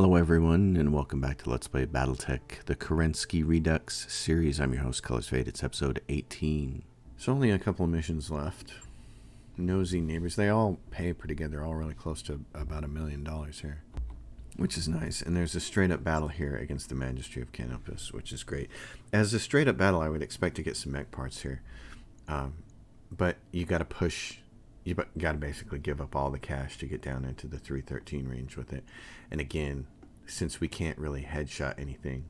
Hello everyone, and welcome back to Let's Play Battletech, the Kerensky Redux series. I'm your host, Colors Fade. It's episode 18. So only a couple of missions left. Nosy neighbors. They all pay pretty good. They're all really close to about $1 million here, which is nice. And there's a straight-up battle here against the Magistry of Canopus, which is great. As a straight-up battle, I would expect to get some mech parts here. But you got to push... You got to basically give up all the cash to get down into the 313 range with it. And again, since we can't really headshot anything,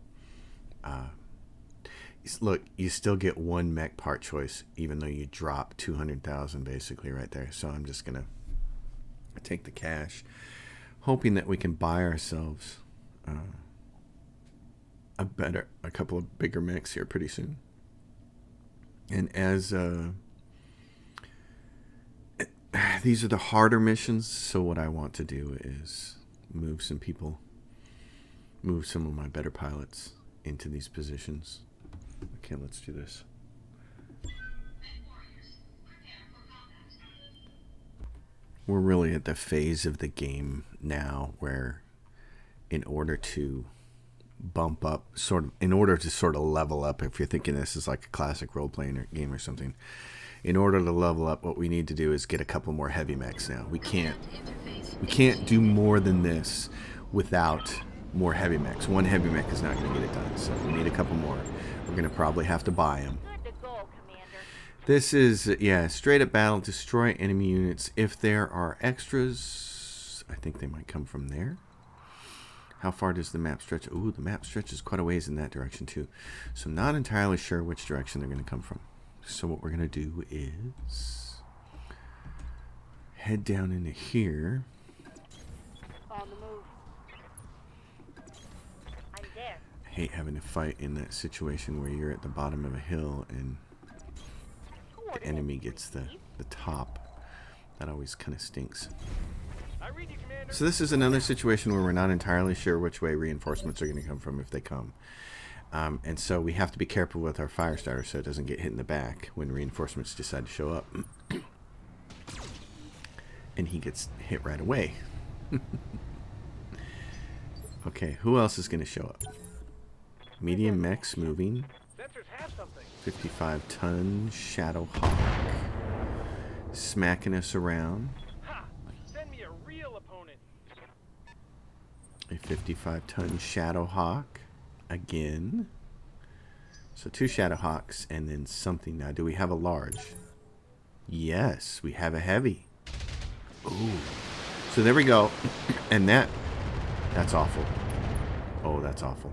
look, you still get one mech part choice, even though you drop 200,000 basically right there. So I'm just going to take the cash, hoping that we can buy ourselves a couple of bigger mechs here pretty soon. And as... these are the harder missions, so what I want to do is move some of my better pilots into these positions. Okay, let's do this. We're really at the phase of the game now where in order to bump up, in order to level up, if you're thinking this is like a classic role-playing game or something, in order to level up, what we need to do is get a couple more heavy mechs now. We can't do more than this without more heavy mechs. One heavy mech is not going to get it done, so we need a couple more. We're going to probably have to buy them. This is, yeah, straight up battle, destroy enemy units. If there are extras, I think they might come from there. How far does the map stretch? Ooh, the map stretches quite a ways in that direction too. So I'm not entirely sure which direction they're going to come from. So what we're going to do is head down into here. On the move. I'm there. I hate having to fight in that situation where you're at the bottom of a hill and the enemy gets the top. That always kind of stinks. I read you, Commander. So this is another situation where we're not entirely sure which way reinforcements are going to come from if they come. And so we have to be careful with our fire starter so it doesn't get hit in the back when reinforcements decide to show up. And he gets hit right away. Okay, who else is going to show up? Medium mechs moving. 55-ton Shadow Hawk. Smacking us around. Ha! Send me a real opponent. A 55-ton Shadow Hawk. Again. So 2 Shadow Hawks and then something. Now, do we have a large? Yes, we have a heavy. Ooh. So there we go. And that's awful. Oh, that's awful.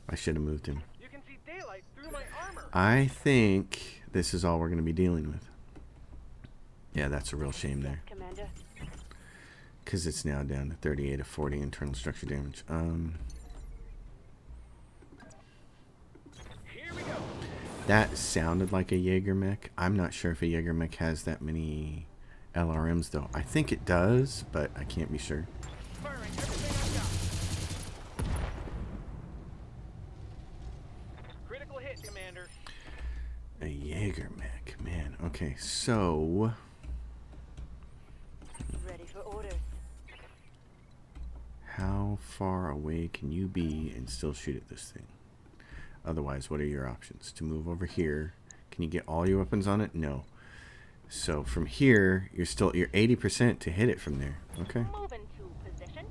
I should have moved him. You can see daylight through my armor. I think this is all we're going to be dealing with. Yeah, that's a real shame there. Commander. Because it's now down to 38 of 40 internal structure damage. That sounded like a Jaeger mech. I'm not sure if a Jaeger mech has that many LRMs, though. I think it does, but I can't be sure. Firing everything I've got. Critical hit, Commander. A Jaeger mech, man. Okay, so... Ready for orders. How far away can you be and still shoot at this thing? Otherwise, what are your options? To move over here. Can you get all your weapons on it? No. So from here, you're 80% to hit it from there. Okay. Move into position.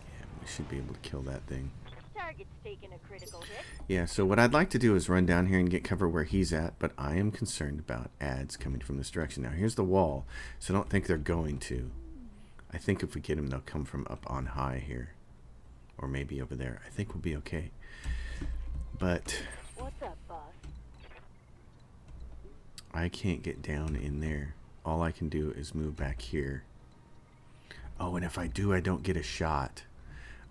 Yeah, we should be able to kill that thing. Target's taking a critical hit. Yeah, so what I'd like to do is run down here and get cover where he's at, but I am concerned about ads coming from this direction. Now, here's the wall, so I don't think they're going to. I think if we get them, they'll come from up on high here. Or maybe over there. I think we'll be okay. But What's up, boss? I can't get down in there. All I can do is move back here. Oh, and if I do, I don't get a shot.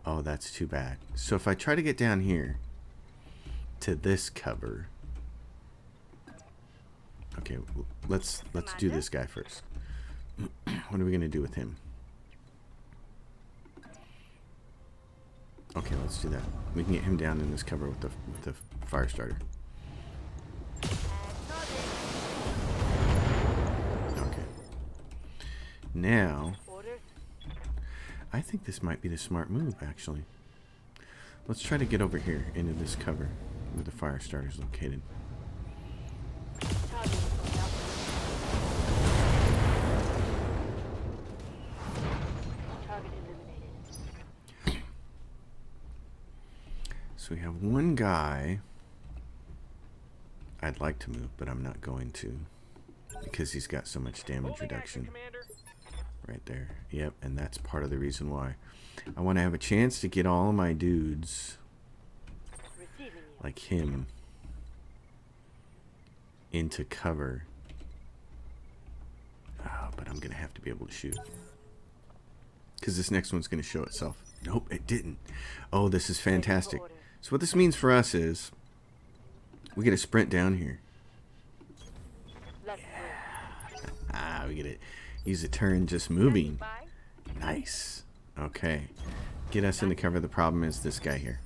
Oh, that's too bad. So if I try to get down here to this cover. Okay, let's do this guy first. What are we going to do with him? Okay, let's do that. We can get him down in this cover with the fire starter. Okay. Now, Orders? I think this might be the smart move, actually. Let's try to get over here into this cover where the fire starter is located. Target is going out. Target eliminated. So we have one guy I'd like to move, but I'm not going to because he's got so much damage Holding action, reduction Commander. right there. Yep, and that's part of the reason why. I want to have a chance to get all of my dudes Receiving you. like him into cover. Oh, but I'm going to have to be able to shoot. Because this next one's going to show itself. Nope, it didn't. Oh, this is fantastic. So what this means for us is we get to sprint down here. Let's Ah, we get to use a turn just moving. Bye. Nice. Okay. Get us into cover. The problem is this guy here.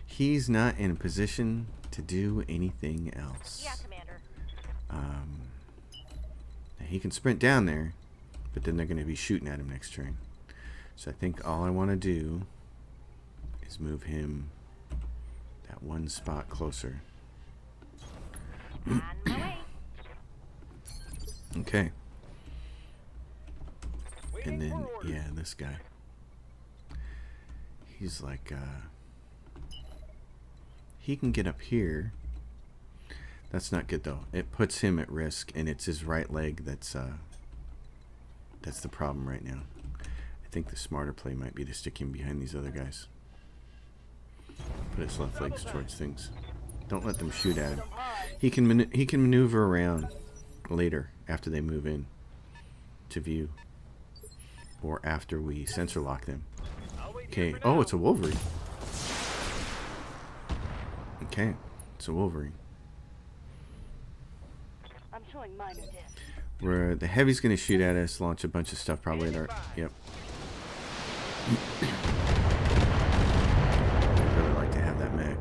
He's not in a position to do anything else. Yeah, Commander. He can sprint down there, but then they're going to be shooting at him next turn. So I think all I want to do is move him that one spot closer. On my way. Okay. Waiting And then, for orders. yeah, this guy. He's like, he can get up here. That's not good, though. It puts him at risk, and it's his right leg that's the problem right now. I think the smarter play might be to stick him behind these other guys. Put his left legs towards things. Don't let them shoot at him. He can maneuver around later after they move in to view, or after we sensor lock them. I'll wait Okay. here for Oh, now. it's a Wolverine. Okay, it's a Wolverine. I'm showing minor damage. Where the heavy's gonna shoot at us, launch a bunch of stuff probably at our. Yep. I'd really like to have that mech.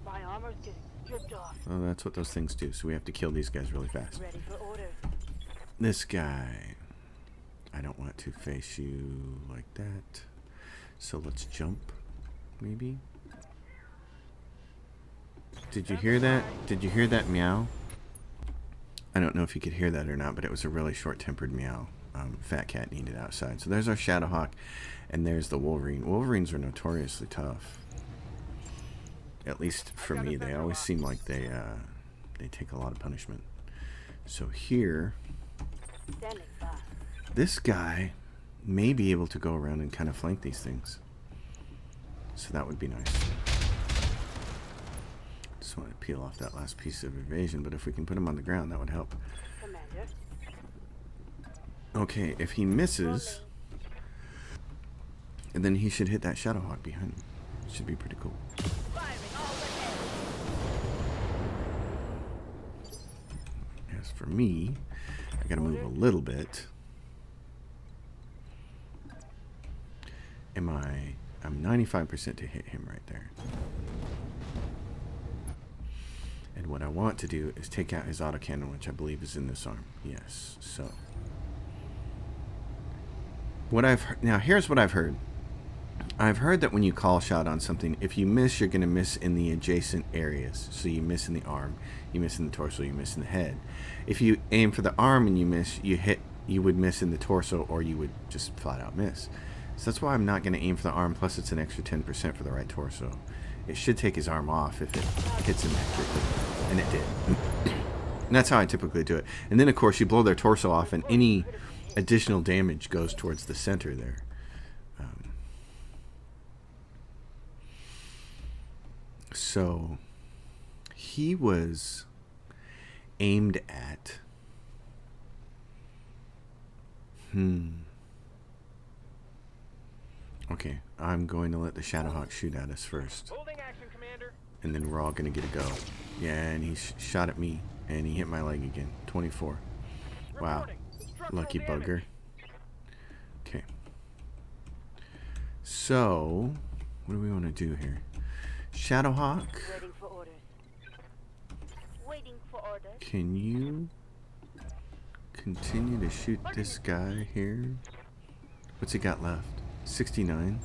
My armor's getting stripped off. Oh, that's what those things do. So we have to kill these guys really fast. Ready for orders. This guy, I don't want to face you like that. So let's jump, maybe. Did you hear that? Did you hear that meow? I don't know if you could hear that or not, but it was a really short-tempered meow. Fat cat needed outside. So there's our Shadowhawk, and there's the Wolverine. Wolverines are notoriously tough. At least for me, they always seem like they take a lot of punishment. So here, Standing by. this guy may be able to go around and kind of flank these things. So that would be nice. Just want to peel off that last piece of evasion, but if we can put him on the ground, that would help. Commander. Okay, if he misses, and then he should hit that Shadowhawk behind him. Should be pretty cool. Firing all ahead. As for me, I gotta move a little bit. I'm 95% to hit him right there. And what I want to do is take out his autocannon, which I believe is in this arm. Yes, so. Now here's what I've heard. I've heard that when you call shot on something, if you miss, you're going to miss in the adjacent areas. So you miss in the arm, you miss in the torso, you miss in the head. If you aim for the arm and you miss, you would miss in the torso, or you would just flat out miss. So that's why I'm not going to aim for the arm, plus it's an extra 10% for the right torso. It should take his arm off if it hits him accurately. And it did. And that's how I typically do it. And then, of course, you blow their torso off, and any additional damage goes towards the center there. So he was aimed at okay, I'm going to let the Shadowhawk shoot at us first, Holding action, Commander. and then we're all going to get a go. Yeah, and he shot at me, and he hit my leg again. 24. Wow. Reporting. Structural Lucky damage. bugger. Okay. So, what do we want to do here? Shadowhawk, Waiting for orders. Waiting for orders. can you continue to shoot this guy here. What's he got left? 69.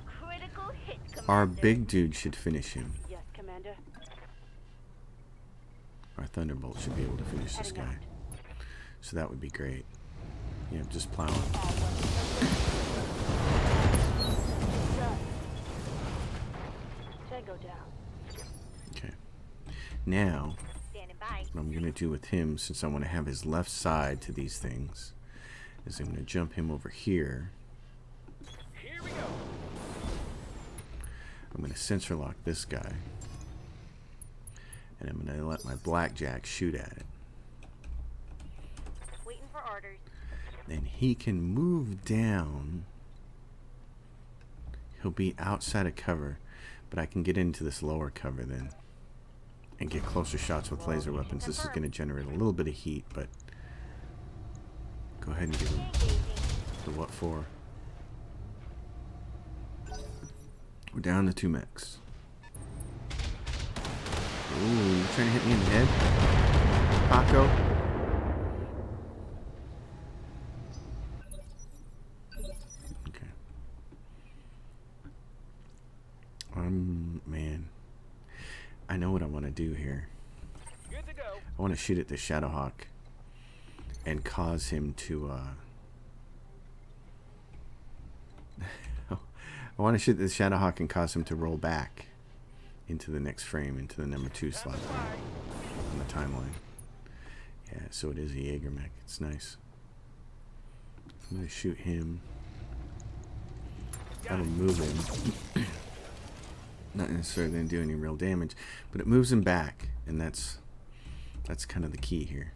Critical hit, Commander. Our big dude should finish him. Yes, Commander. Our Thunderbolt should be able to finish this Heading guy. out. So that would be great. Yeah, just plowing. Done. Tango down. Okay. Now, Standing by. what I'm going to do with him, since I want to have his left side to these things, is I'm going to jump him over here. Here we go. I'm going to sensor lock this guy. And I'm going to let my blackjack shoot at it. Waiting for orders. Then he can move down. He'll be outside of cover, but I can get into this lower cover then and get closer shots with laser weapons. This is going to generate a little bit of heat, but go ahead and give him the what for. We're down to 2 mechs. Ooh, you trying to hit me in the head, Paco? Okay. Man. I know what I want to do here. Good to go. I want to shoot at the Shadowhawk and cause him to, I want to shoot the Shadowhawk and cause him to roll back into the next frame, into the number 2 slot on the timeline. Yeah, so it is a Jaeger mech. It's nice. I'm going to shoot him. That'll move him. Not necessarily going to do any real damage, but it moves him back, and that's kind of the key here.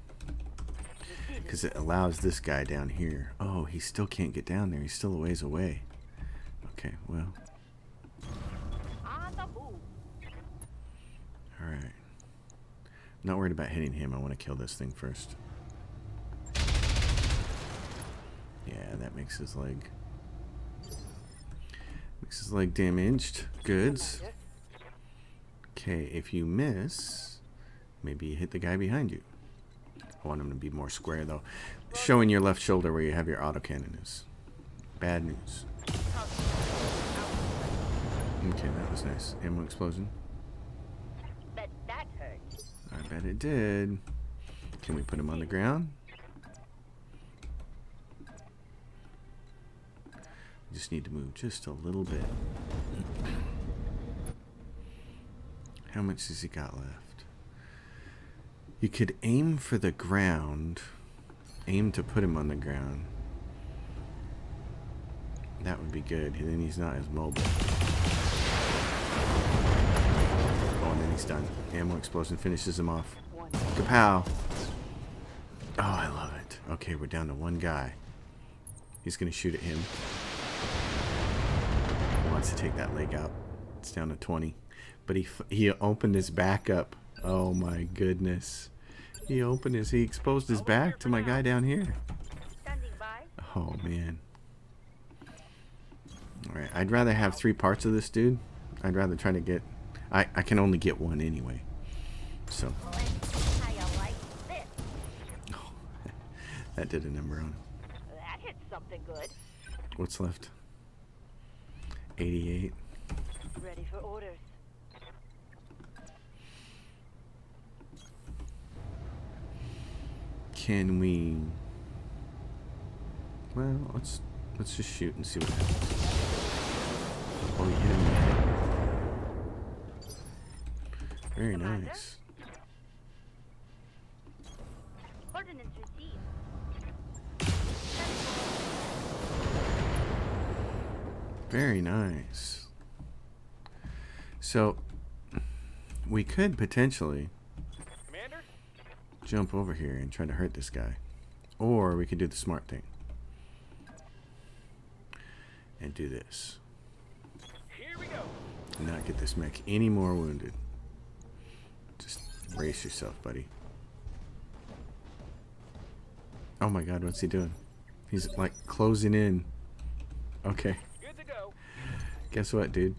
Because it allows this guy down here. Oh, he still can't get down there. He's still a ways away. Okay, well. On the move. Alright. I'm not worried about hitting him. I want to kill this thing first. Yeah, that makes his leg. Makes his leg damaged. Goods. Okay, if you miss, maybe you hit the guy behind you. I want him to be more square, though. Showing your left shoulder where you have your autocannon is. Bad news. Okay, that was nice. Ammo explosion. Bet that hurt. I bet it did. Can we put him on the ground? Just need to move just a little bit. How much has he got left? You could aim for the ground. Aim to put him on the ground. That would be good. And then he's not as mobile. Oh, and then he's done. Ammo explosion finishes him off. Kapow! Oh, I love it. Okay, we're down to 1 guy. He's gonna shoot at him. He wants to take that leg out. It's down to 20. But he opened his back up. Oh my goodness. He exposed his back to my guy down here. Standing by. Oh man. Alright, I'd rather have 3 parts of this dude. I'd rather try to get... I can only get 1 anyway. So... How you like this? Oh, that did a number on him. That hit something good. What's left? 88. Ready for orders. Can we... Well, let's just shoot and see what happens. Oh, you hit him in the head. Very Commander? nice. Ordnance received. Very nice. So, we could potentially Commander? jump over here and try to hurt this guy. Or we could do the smart thing. And do this. Here we go. And not get this mech any more wounded. Just brace yourself, buddy. Oh my god, what's he doing? He's like closing in. Okay. Good to go. Guess what, dude?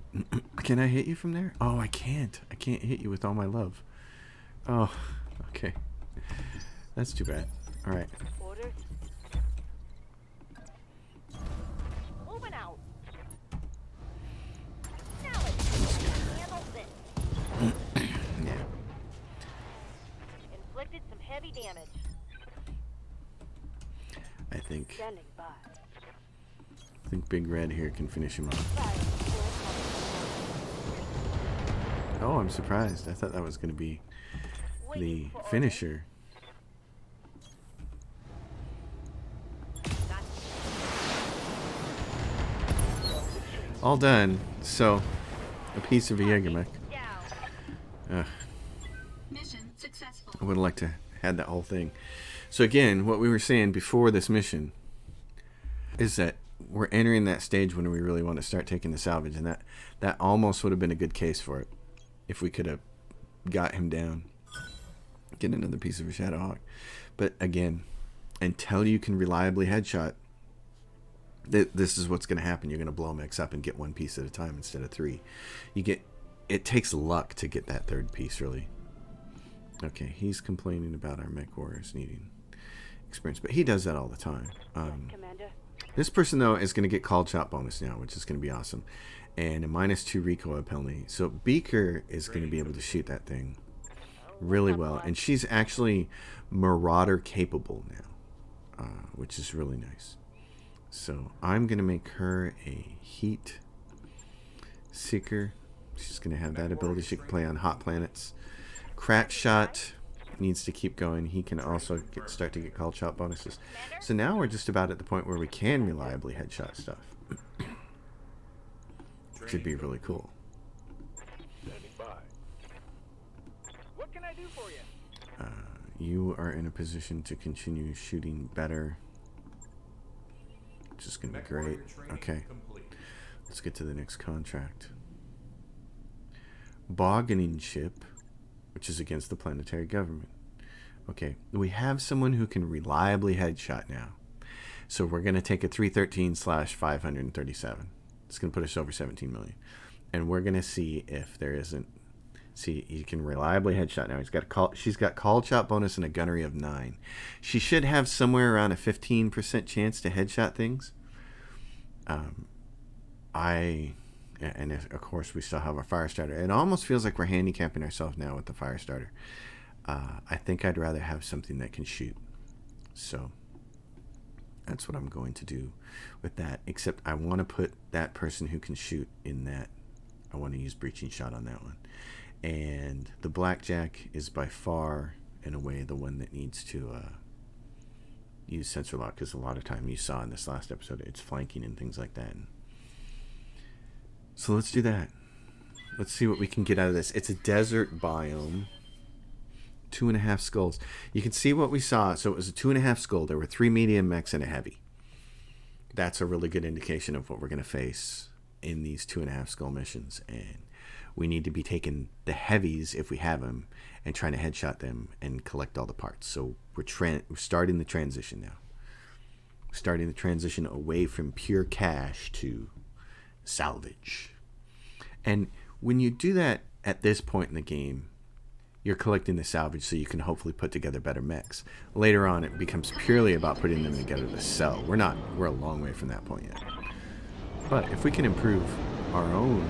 Can I hit you from there? Oh, I can't. I can't hit you with all my love. Oh, okay. That's too bad. All right. Orders. Moving out. Now let's handle this. Yeah. Inflicted some heavy damage. I think Standing by. Big Red here can finish him off. Fire. Oh, I'm surprised. I thought that was going to be the Waiting for orders. finisher. All done. So, a piece of a Jägermech. Down. Mission successful. I would have liked to had that whole thing. So again, what we were saying before this mission is that we're entering that stage when we really want to start taking the salvage, and that almost would have been a good case for it if we could have got him down, get another piece of a Shadowhawk. But again, until you can reliably headshot, this is what's going to happen. You're going to blow mechs up and get one piece at a time instead of three. It takes luck to get that third piece, really. Okay, he's complaining about our mech warriors needing experience, but he does that all the time. Commander. This person, though, is going to get called shot bonus now, which is going to be awesome. And a -2 recoil penalty. So Beaker is going to be able to shoot that thing really well. And she's actually Marauder capable now, which is really nice. So I'm going to make her a Heat Seeker. She's going to have that ability. She can play on hot planets. Crack Shot needs to keep going. He can also start to get called shot bonuses. So now we're just about at the point where we can reliably headshot stuff. Should be really cool. Standing by. What can I do for you? You are in a position to continue shooting better, which is going to be great. Okay, let's get to the next contract. Bargaining chip, which is against the planetary government. Okay, we have someone who can reliably headshot now. So we're going to take a 313/537. It's going to put us over 17 million. And we're going to see if there isn't. See, he can reliably headshot now. She's got called shot bonus and a gunnery of 9. She should have somewhere around a 15% chance to headshot things. And of course, we still have our fire starter. It almost feels like we're handicapping ourselves now with the fire starter. I think I'd rather have something that can shoot. So that's what I'm going to do with that. Except I want to put that person who can shoot in that. I want to use breaching shot on that one. And the blackjack is by far and away the one that needs to use sensor lock, because a lot of time you saw in this last episode it's flanking and things like that. So let's do that. Let's see what we can get out of this. It's a desert biome. 2.5 skulls. You can see what we saw. So it was a 2.5 skull. There were 3 medium mechs and a heavy. That's a really good indication of what we're going to face in these 2.5 skull missions. And we need to be taking the heavies, if we have them, and trying to headshot them and collect all the parts. So we're starting the transition now. Starting the transition away from pure cash to salvage. And when you do that at this point in the game, you're collecting the salvage so you can hopefully put together better mechs. Later on, it becomes purely about putting them together to sell. We're a long way from that point yet. But if we can improve our own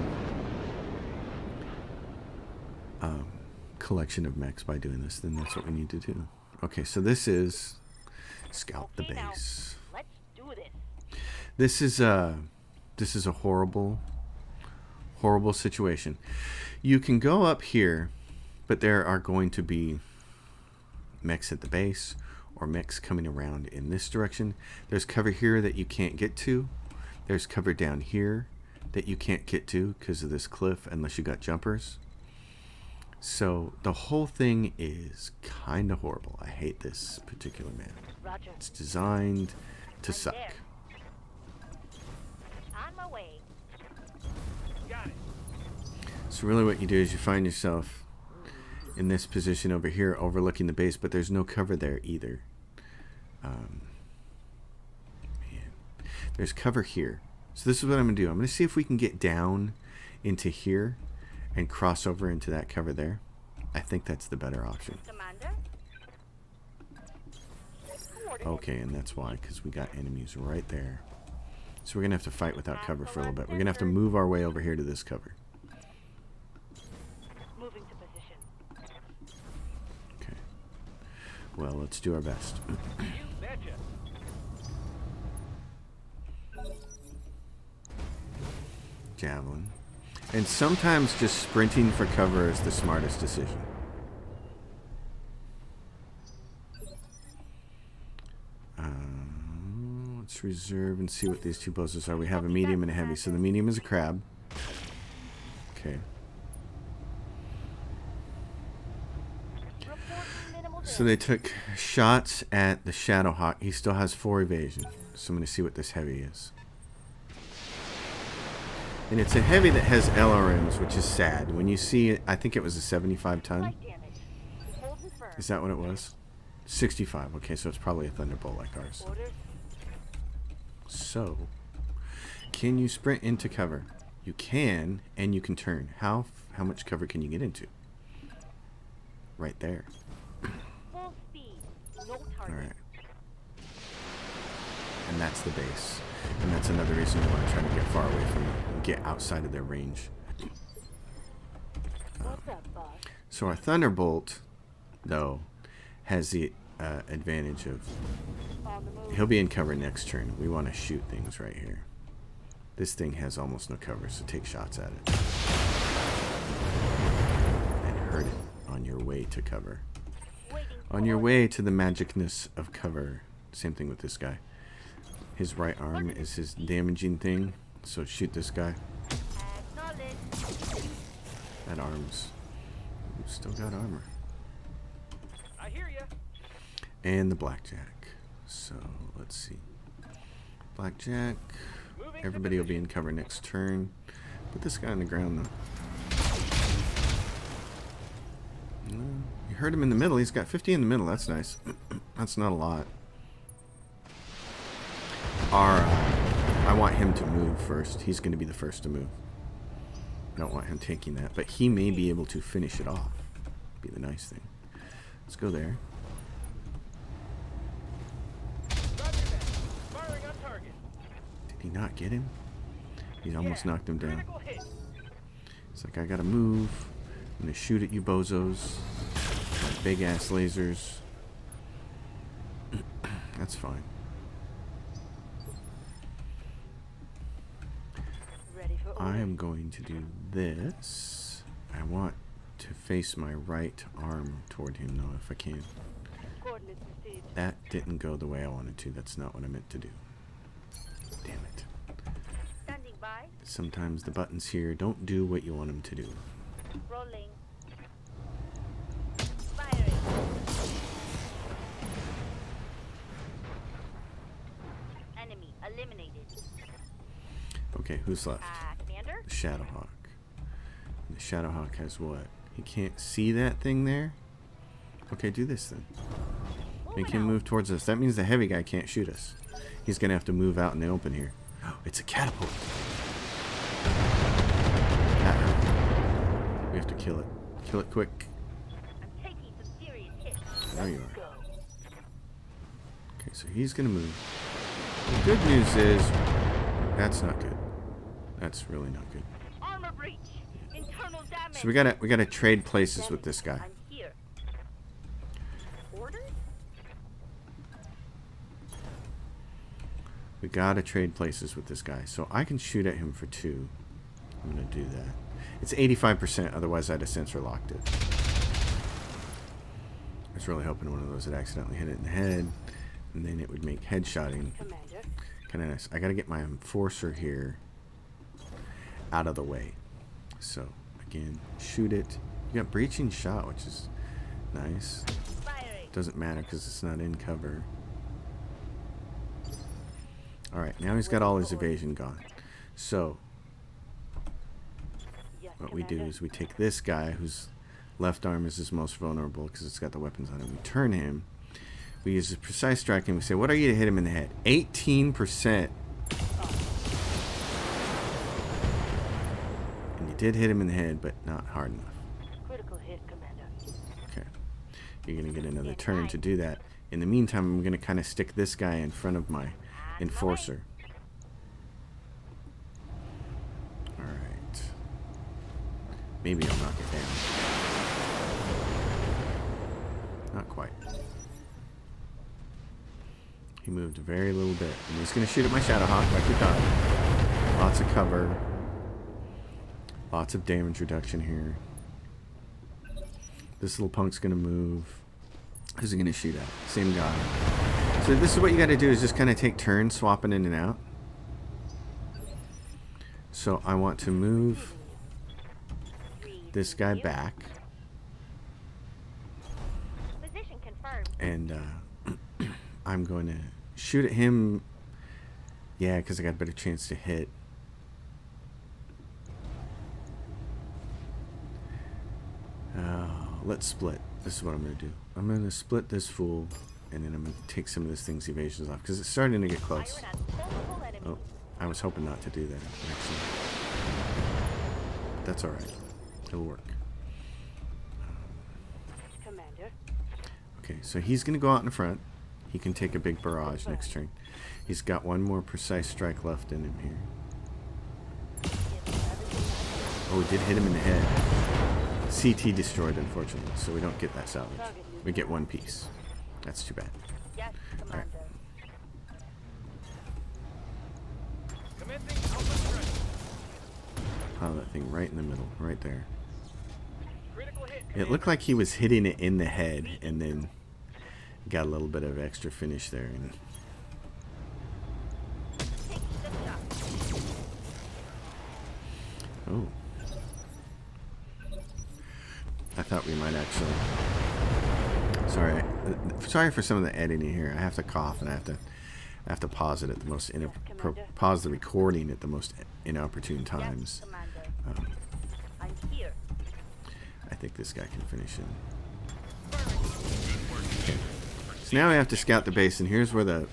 collection of mechs by doing this, then that's what we need to do. Okay, so this is scout the base. Let's do this. This is a horrible situation. You can go up here, but there are going to be mechs at the base or mechs coming around in this direction. There's cover here that you can't get to. There's cover down here that you can't get to because of this cliff unless you got jumpers. So the whole thing is kind of horrible. I hate this particular map. Roger. It's designed to suck. There. On my way. Got it. So really what you do is you find yourself in this position over here overlooking the base, but there's no cover there either. Man. There's cover here, So this is what I'm going to do. I'm going to see if we can get down into here and cross over into that cover there. I think that's the better option. Commander? Okay, and that's why, because we got enemies right there. So we're going to have to fight without cover for a little bit. We're going to have to move our way over here to this cover. Moving to position. Okay. Well, let's do our best. You betcha. Javelin. And sometimes just sprinting for cover is the smartest decision. Let's reserve and see what these two bosses are. We have a medium and a heavy. So the medium is a crab. Okay. So they took shots at the Shadowhawk. He still has 4 evasion. So I'm going to see what this heavy is. And it's a heavy that has LRMs, which is sad. When you see it, I think it was a 75 ton. Light damage. Holding firm. Is that what it was? 65. Okay, so it's probably a Thunderbolt like ours. Orders. So, can you sprint into cover? You can, and you can turn. How much cover can you get into? Right there. Full speed. No target. Alright. And that's the base. And that's another reason we want to try to get far away from them and get outside of their range. What's up, boss? So our Thunderbolt, though, has the advantage of On the move. he'll be in cover next turn. We want to shoot things right here. This thing has almost no cover, so take shots at it. And hurt it on your way to cover. Waiting On your way to the magicness of cover. Same thing with this guy. His right arm is his damaging thing, so shoot this guy. Acknowledge. That arm's still got armor. I hear ya. And the blackjack. So let's see. Blackjack. Moving. Everybody will be in cover next turn. Put this guy on the ground though. No, you heard him in the middle. He's got 50 in the middle. That's nice. That's not a lot. I want him to move first. He's going to be the first to move. I don't want him taking that, but he may be able to finish it off. Be the nice thing. Let's go there. Roger that. Firing on target. Did he not get him? He almost knocked him down. Critical hit. It's like, I gotta move. I'm gonna shoot at you bozos. Big ass lasers. That's fine. Ready for I orders. am going to do this. I want to face my right arm toward him though, if I can. Coordinates received. That didn't go the way I wanted to. That's not what I meant to do. Damn it. Standing by. Sometimes the buttons here don't do what you want them to do. Rolling. Firing. Enemy eliminated. Okay, who's left? Commander? The Shadowhawk. And the Shadowhawk has what? He can't see that thing there? Okay, do this then. Make him move towards us. That means the heavy guy can't shoot us. He's going to have to move out in the open here. Oh, it's a catapult. That hurt. We have to kill it. Kill it quick. I'm taking some serious hits. There you are. Go. Okay, so he's going to move. The good news is that's not good. That's really not good. Armor breach. Internal damage. So we gotta trade places with this guy. I'm here. Orders? We gotta trade places with this guy. So I can shoot at him for 2. I'm gonna do that. It's 85%, otherwise I'd have sensor locked it. I was really hoping one of those had accidentally hit it in the head, and then it would make headshotting Commander. kind of nice. I gotta get my enforcer here out of the way. So again, shoot it. You got breaching shot, which is nice. Firing. Doesn't matter because it's not in cover. Alright, now he's got all his evasion gone. So Yes, what we do Commander. is we take this guy whose left arm is his most vulnerable because it's got the weapons on it. We turn him. We use a precise striking. We say, what are you to hit him in the head? 18%. did hit him in the head, but not hard enough. Critical hit, Commander. Okay. You're going to get another turn to do that. In the meantime, I'm going to kind of stick this guy in front of my enforcer. Alright. Maybe I'll knock it down. Not quite. He moved a very little bit. And he's going to shoot at my Shadowhawk like we thought. Lots of cover. Lots of damage reduction here. This little punk's going to move. Who's he going to shoot at? Same guy. So this is what you got to do, is just kind of take turns swapping in and out. So I want to move this guy back. Position confirmed. And I'm going to shoot at him. Yeah, because I got a better chance to hit. Let's split. This is what I'm going to do. I'm going to split this fool, and then I'm going to take some of this thing's evasions off, because it's starting to get close. Oh, I was hoping not to do that, actually. But that's alright. It'll work. Commander. Okay, so he's going to go out in front. He can take a big barrage next turn. He's got one more precise strike left in him here. Oh, we did hit him in the head. CT destroyed, unfortunately, so we don't get that salvage. We get one piece. That's too bad. Yes, Commander. Commencing Alpha threat. Pile that thing right in the middle, right there. Critical hit. It looked like he was hitting it in the head, and then got a little bit of extra finish there. And Taking the shot. oh. I thought we might actually. Sorry for some of the editing here. I have to cough and I have to pause it at the most pause the recording at the most inopportune times. Yes, Commander. I'm here. I think this guy can finish it. Okay. So now we have to scout the base, and here's where the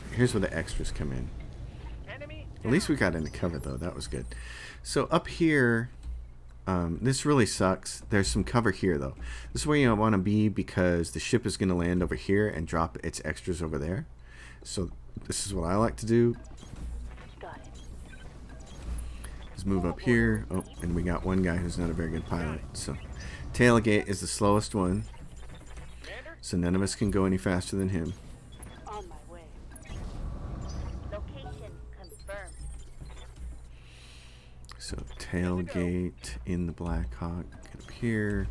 extras come in. Enemy. At least we got into cover though. That was good. So up here. This really sucks. There's some cover here, though. This is where you want to be, because the ship is going to land over here and drop its extras over there. So this is what I like to do. Got it. Is move up here. Oh, and we got one guy who's not a very good pilot. So tailgate is the slowest one. So none of us can go any faster than him. On my way. Location confirmed. So tailgate in the Black Hawk. Get up here.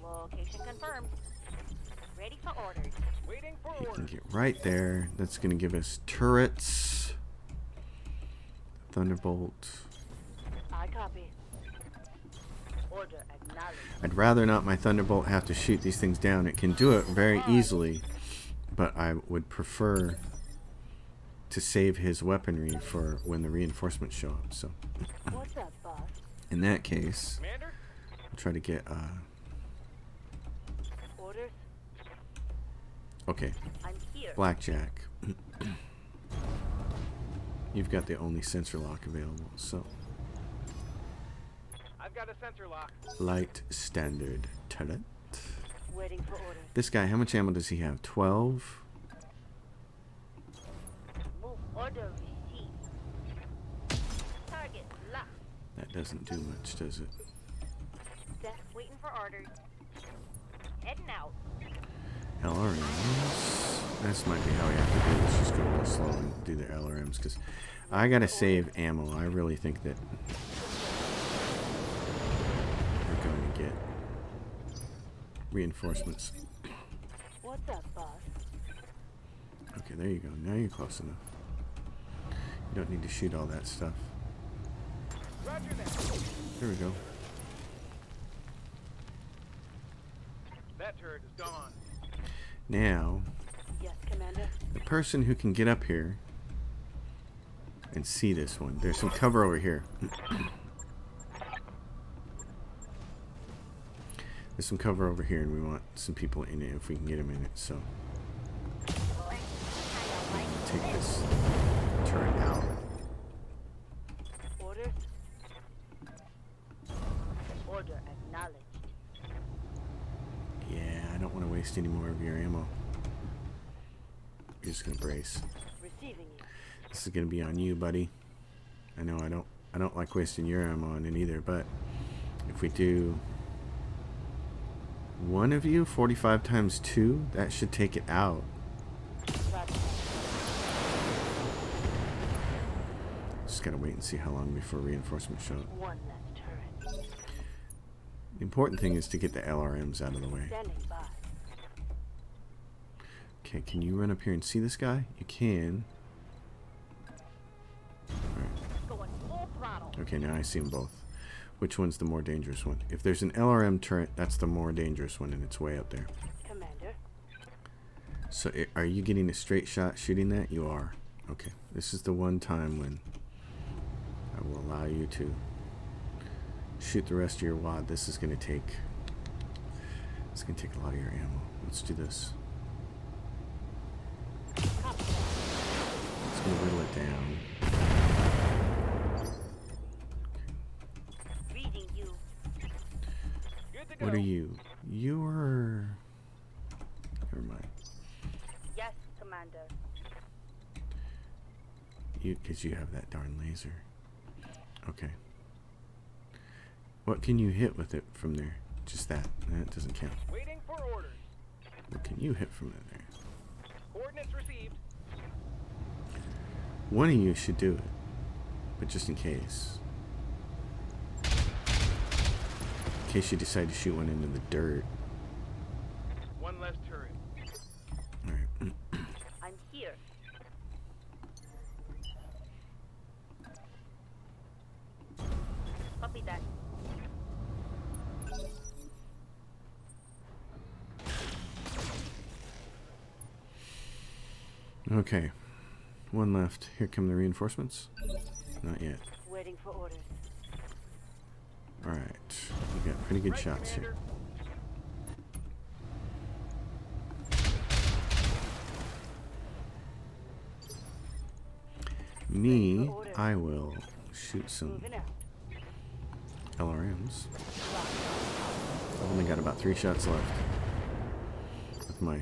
Location confirmed. Ready for orders. Waiting for You can orders. get right there. That's going to give us turrets. Thunderbolt. I copy. Order acknowledged. I'd rather not my Thunderbolt have to shoot these things down. It can do it very easily, but I would prefer to save his weaponry for when the reinforcements show up. So What's up, boss? in that case, Commander. I'll try to get Orders? okay, I'm here. Blackjack. You've got the only sensor lock available, so I've got a sensor lock. light standard turret. Waiting for orders. This guy, how much ammo does he have? 12. Move order received. Target locked. That doesn't do much, does it? Set waiting for orders. Heading out. LRMs. This might be how we have to do this. Just go real slow and do the LRMs, because I gotta save ammo. I really think that we're going to get reinforcements. What's up, boss? Okay, there you go. Now you're close enough. You don't need to shoot all that stuff. Roger that. There we go. That turret is gone. Now, Yes, Commander. the person who can get up here and see this one. There's some cover over here. There's some cover over here, and we want some people in it if we can get them in it. So take this turret out. want to waste any more of your ammo. You're just gonna brace. Receiving you. This is gonna be on you, buddy. I know I don't like wasting your ammo on it either, but if we do one of you, 45 times 2, that should take it out. Roger. Just gotta wait and see how long before reinforcements show up. One left turret. The important thing is to get the LRMs out of the way. Standing by. Okay, can you run up here and see this guy? You can. Alright. Going full throttle. Okay, now I see them both. Which one's the more dangerous one? If there's an LRM turret, that's the more dangerous one, and it's way up there. Commander. So, are you getting a straight shot shooting that? You are. Okay, this is the one time when I will allow you to shoot the rest of your wad. This is going to take... It's going to take a lot of your ammo. Let's do this. Copy. It's going to whittle it down. Reading you. Good to go. What are you? You're... Never mind. Yes, Commander. Because you have that darn laser. Okay. What can you hit with it from there? Just that. That doesn't count. Waiting for orders. What can you hit from it there? Coordinates received. One of you should do it. But just in case. In case you decide to shoot one into the dirt. One less turret. Alright. I'm here. Copy that. Okay. One left. Here come the reinforcements. Not yet. Waiting for orders. Alright. We got pretty good Right, shots Commander. here. Me, I will shoot some Moving out. LRMs. I've only got about 3 shots left with my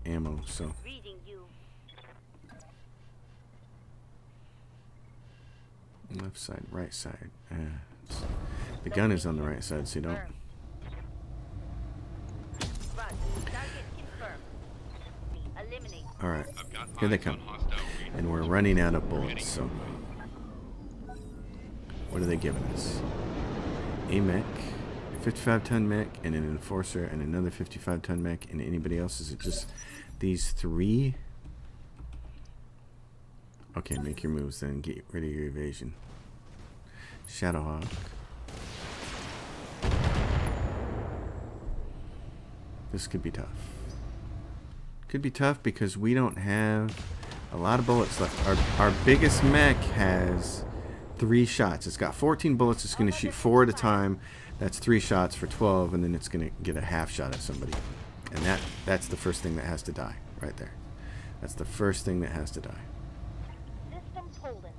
ammo, so Reading you. left side, right side. The gun is on the right side, so you don't. Roger. Target confirmed. Eliminate. Alright, here they come. And we're running out of bullets, so. What are they giving us? A mech, a 55-ton mech, and an enforcer, and another 55-ton mech, and anybody else? Is it just these 3? Okay, make your moves then. Get rid of your evasion. Shadowhawk. This could be tough. Could be tough because we don't have a lot of bullets left. Our biggest mech has 3 shots. It's got 14 bullets. It's going to shoot 4 at a time. That's 3 shots for 12, and then it's going to get a half shot at somebody. And that's the first thing that has to die right there. That's the first thing that has to die. System Poland.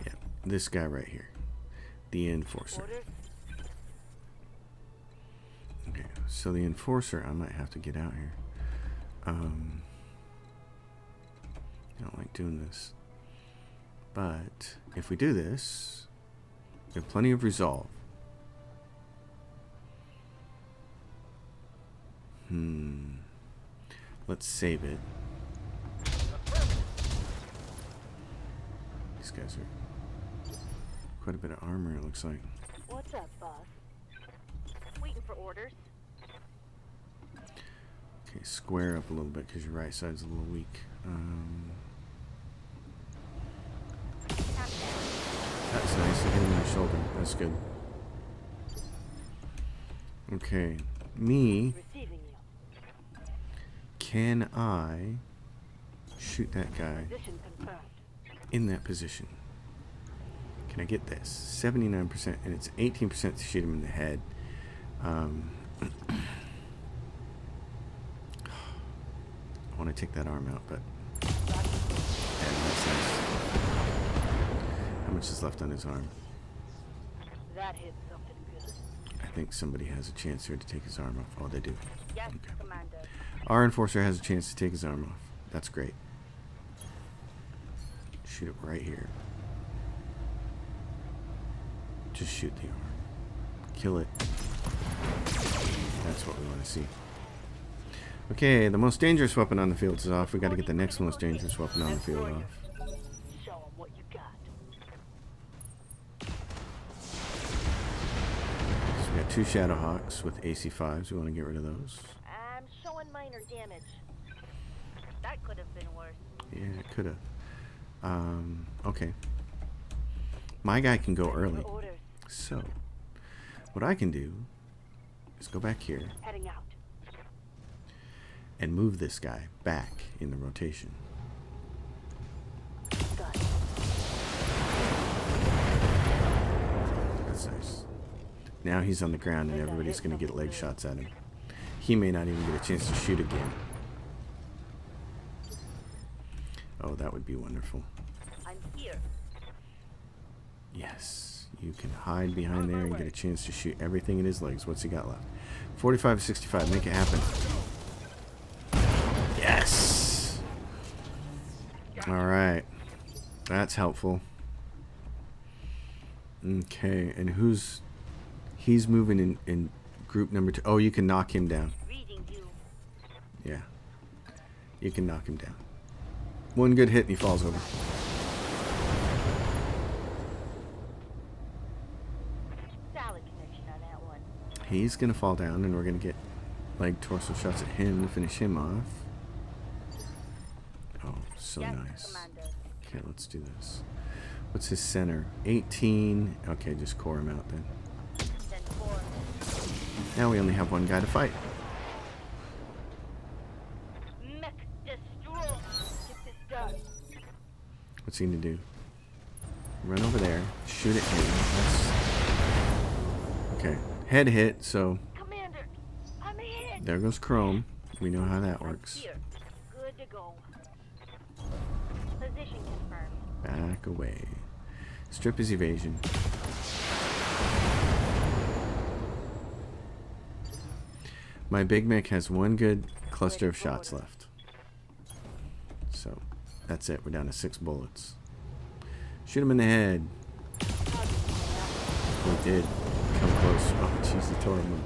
Yeah, this guy right here. The enforcer. Orders. Okay, so the enforcer, I might have to get out here. I don't like doing this. But if we do this, we have plenty of resolve. Let's save it. These guys are quite a bit of armor, it looks like. What's up, boss? Waiting for orders. Okay, square up a little bit because your right side's a little weak. That's nice. I hit him in the shoulder. That's good. Okay. Me, Receiving you. can I shoot that guy Position confirmed. in that position? Can I get this? 79%, and it's 18% to shoot him in the head. I want to take that arm out, but yeah, that's nice. How much is left on his arm? That hit something good. I think somebody has a chance here to take his arm off. Oh, they do. Yes, Okay. Commander. Our enforcer has a chance to take his arm off. That's great. Shoot it right here. Just shoot the arm. Kill it. That's what we want to see. Okay, the most dangerous weapon on the field is off. We got to get the next most dangerous weapon on the field off. Show 'em what you got. So we got 2 Shadowhawks with AC5s. We want to get rid of those. I'm showing minor damage. That could have been worse. Yeah, it could have. Okay. My guy can go early. Orders. So, what I can do is go back here Heading out. and move this guy back in the rotation. Got it. That's nice. Now he's on the ground and everybody's going to get leg shots at him. He may not even get a chance to shoot again. Oh, that would be wonderful. I'm here. Yes, you can hide behind there and get a chance to shoot everything in his legs. What's he got left? 45 to 65. Make it happen. Yes! Alright. That's helpful. Okay, and he's moving in group number 2. Oh, you can knock him down. Reading you. Yeah. You can knock him down. One good hit and he falls over. Solid connection on that one. He's going to fall down and we're going to get leg torso shots at him to finish him off. Oh, so Yes, nice. Commander. Okay, let's do this. What's his center? 18. Okay, just core him out then. Send 4. Now we only have one guy to fight. Mech destroy. Get this done. What's he going to do? Run over there. Shoot at him. That's... Okay. Head hit, so Commander, I'm hit. there goes Chrome. We know how that works. Here. Good to go. Position confirmed. Back away. Strip his evasion. My Big Mech has one good cluster of shots left. So, that's it. We're down to 6 bullets. Shoot him in the head. We did come close. Oh, jeez, he tore him up.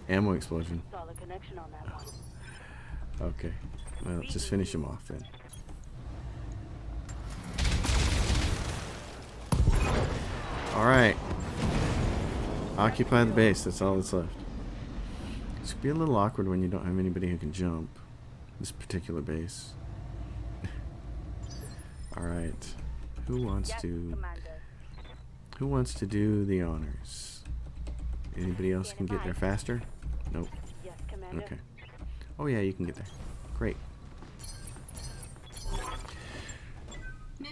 Ammo explosion. Solid connection on that one. Okay. Well, just finish him off then. Alright. Occupy the base. That's all that's left. It's going to be a little awkward when you don't have anybody who can jump. This particular base. Alright. Who wants Yes, to... Commander. Who wants to do the honors? Anybody else can get there faster? Nope. Yes, Commander. Okay. Oh yeah, you can get there. Great.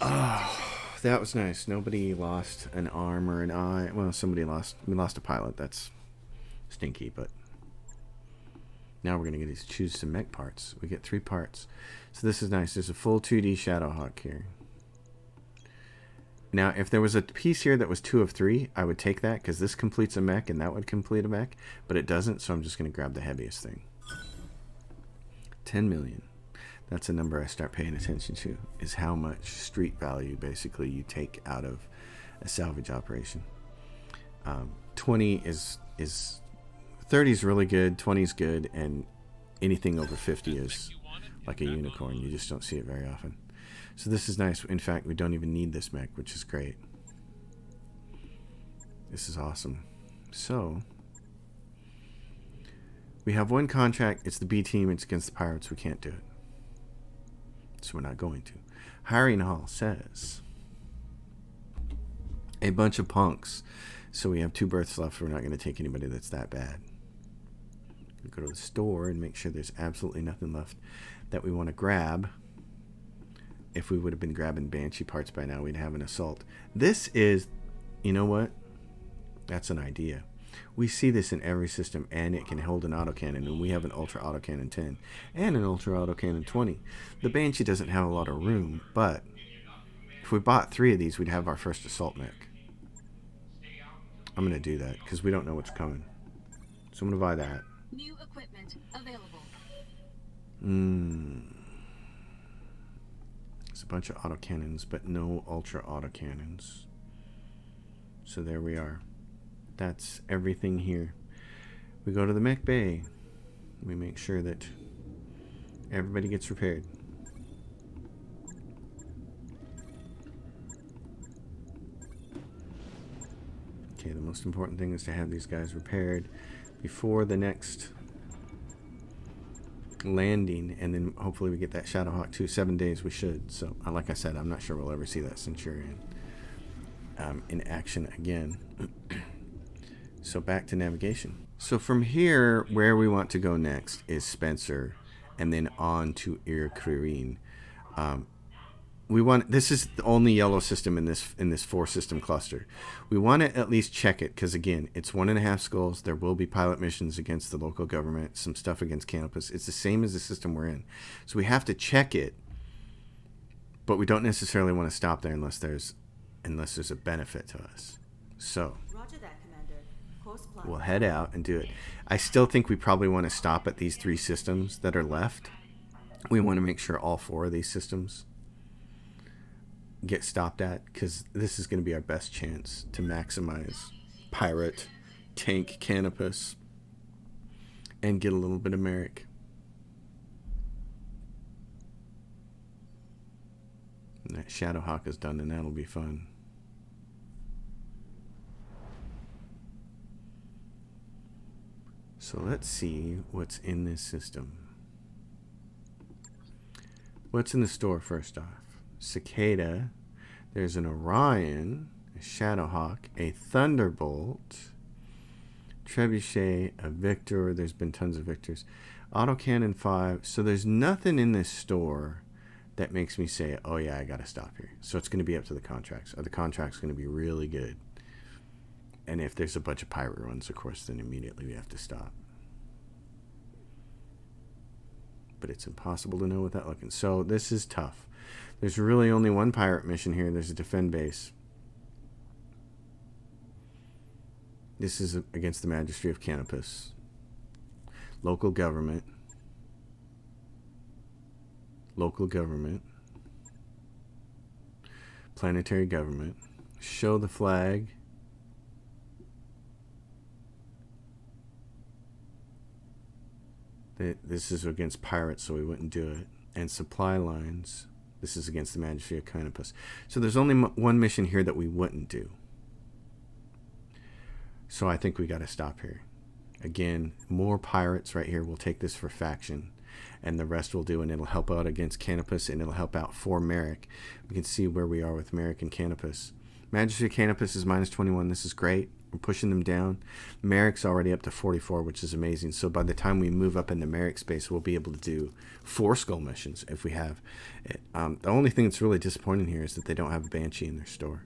Oh, that was nice. Nobody lost an arm or an eye. Well, somebody lost. We lost a pilot. That's stinky, but now we're gonna get to choose some mech parts. We get 3 parts. So this is nice. There's a full 2D Shadowhawk here. Now, if there was a piece here that was 2 of 3, I would take that because this completes a mech and that would complete a mech, but it doesn't, so I'm just going to grab the heaviest thing. 10 million. That's a number I start paying attention to, is how much street value basically you take out of a salvage operation. 20 is 30 is really good, 20 is good, and anything over 50 is like a unicorn. You just don't see it very often. So this is nice. In fact, we don't even need this mech, which is great. This is awesome. So, we have one contract. It's the B team. It's against the pirates. We can't do it. So we're not going to. Hiring Hall says a bunch of punks. So we have 2 berths left. We're not going to take anybody that's that bad. We go to the store and make sure there's absolutely nothing left that we want to grab. If we would have been grabbing Banshee parts by now, we'd have an assault. This is, you know what? That's an idea. We see this in every system, and it can hold an autocannon, and we have an Ultra Autocannon 10 and an Ultra Autocannon 20. The Banshee doesn't have a lot of room, but if we bought 3 of these, we'd have our first assault mech. I'm going to do that, because we don't know what's coming. So I'm going to buy that. New equipment available. There's a bunch of autocannons, but no ultra autocannons. So there we are. That's everything here. We go to the Mech Bay. We make sure that everybody gets repaired. Okay, the most important thing is to have these guys repaired before the next landing, and then hopefully we get that Shadowhawk too. 7 days we should. So like I said, I'm not sure we'll ever see that Centurion in action again. So back to navigation. So from here, where we want to go next is Spencer, and then on to Irkreen. This is the only yellow system in this 4-system cluster. We want to at least check it, because again, it's 1.5 skulls. There will be pilot missions against the local government, some stuff against Canopus. It's the same as the system we're in, so we have to check it, but we don't necessarily want to stop there unless there's a benefit to us. So Roger that, Commander. Course plan. We'll head out and do it. I still think we probably want to stop at these 3 systems that are left. We want to make sure all 4 of these systems get stopped at, because this is going to be our best chance to maximize pirate, tank, Canopus, and get a little bit of Merrick. And that Shadowhawk is done, and that'll be fun. So let's see what's in this system. What's in the store first off? Cicada, there's an Orion, a Shadowhawk, a Thunderbolt, Trebuchet, a Victor. There's been tons of Victors. Autocannon 5. So there's nothing in this store that makes me say, oh yeah, I gotta stop here. So it's going to be up to the contracts. Are the contracts going to be really good? And if there's a bunch of pirate runs, of course, then immediately we have to stop. But it's impossible to know without looking. So this is tough. There's really only one pirate mission here. There's a defend base. This is against the Magistry of Canopus. Local government. Local government. Planetary government. Show the flag. This is against pirates, so we wouldn't do it. And supply lines. This is against the Magistry of Canopus. So there's only one mission here that we wouldn't do. So I think we got to stop here. Again, more pirates right here. We'll take this for faction. And the rest we'll do, and it'll help out against Canopus, and it'll help out for Merrick. We can see where we are with Merrick and Canopus. Magistry of Canopus is minus 21. This is great. We're pushing them down. Merrick's already up to 44, which is amazing. So by the time we move up into Merrick space, we'll be able to do 4 skull missions if we have it. The only thing that's really disappointing here is that they don't have a Banshee in their store.